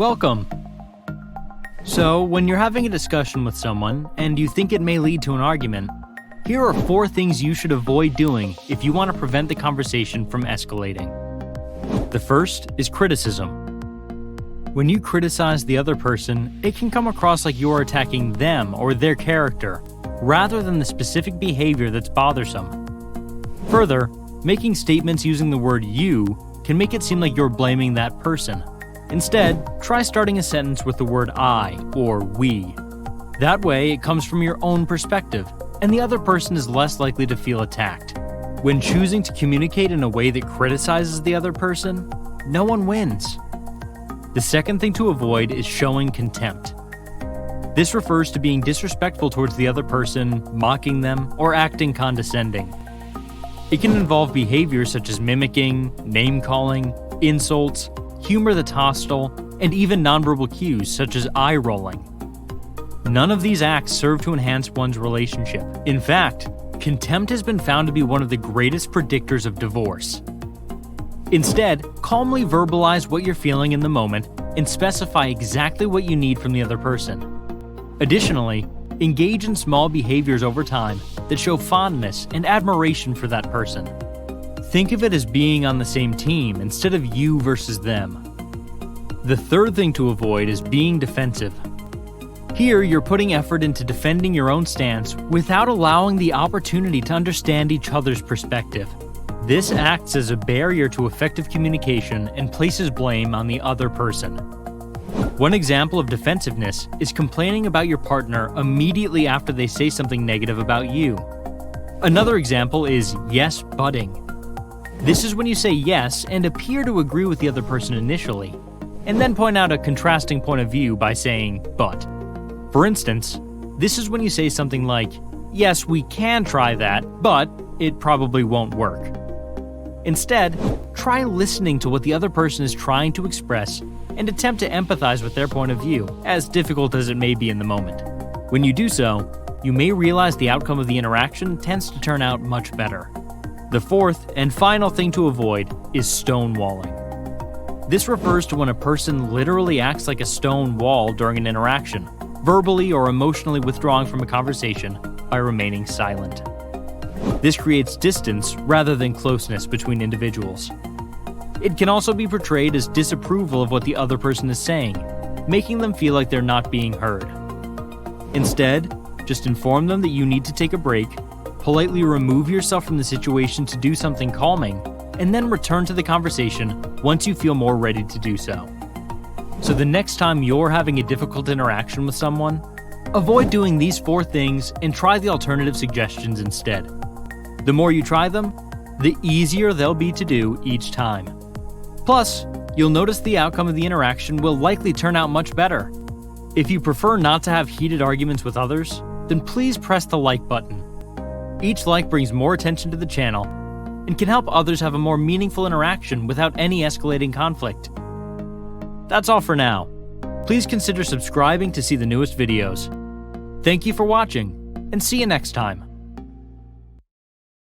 Welcome! So, when you're having a discussion with someone, and you think it may lead to an argument, here are 4 things you should avoid doing if you want to prevent the conversation from escalating. The first is criticism. When you criticize the other person, it can come across like you're attacking them or their character, rather than the specific behavior that's bothersome. Further, making statements using the word you can make it seem like you're blaming that person. Instead, try starting a sentence with the word I or we. That way, it comes from your own perspective, and the other person is less likely to feel attacked. When choosing to communicate in a way that criticizes the other person, no one wins. The second thing to avoid is showing contempt. This refers to being disrespectful towards the other person, mocking them, or acting condescending. It can involve behaviors such as mimicking, name-calling, insults, humor that's hostile, and even nonverbal cues such as eye-rolling. None of these acts serve to enhance one's relationship. In fact, contempt has been found to be one of the greatest predictors of divorce. Instead, calmly verbalize what you're feeling in the moment and specify exactly what you need from the other person. Additionally, engage in small behaviors over time that show fondness and admiration for that person. Think of it as being on the same team instead of you versus them. The third thing to avoid is being defensive. Here, you're putting effort into defending your own stance without allowing the opportunity to understand each other's perspective. This acts as a barrier to effective communication and places blame on the other person. One example of defensiveness is complaining about your partner immediately after they say something negative about you. Another example is yes-butting. This is when you say yes and appear to agree with the other person initially, and then point out a contrasting point of view by saying but. For instance, this is when you say something like, yes, we can try that, but it probably won't work. Instead, try listening to what the other person is trying to express and attempt to empathize with their point of view, as difficult as it may be in the moment. When you do so, you may realize the outcome of the interaction tends to turn out much better. The fourth and final thing to avoid is stonewalling. This refers to when a person literally acts like a stone wall during an interaction, verbally or emotionally withdrawing from a conversation by remaining silent. This creates distance rather than closeness between individuals. It can also be portrayed as disapproval of what the other person is saying, making them feel like they're not being heard. Instead, just inform them that you need to take a break, politely remove yourself from the situation to do something calming, and then return to the conversation once you feel more ready to do so. So the next time you're having a difficult interaction with someone, avoid doing these 4 things and try the alternative suggestions instead. The more you try them, the easier they'll be to do each time. Plus, you'll notice the outcome of the interaction will likely turn out much better. If you prefer not to have heated arguments with others, then please press the like button. Each like brings more attention to the channel and can help others have a more meaningful interaction without any escalating conflict. That's all for now. Please consider subscribing to see the newest videos. Thank you for watching, and see you next time.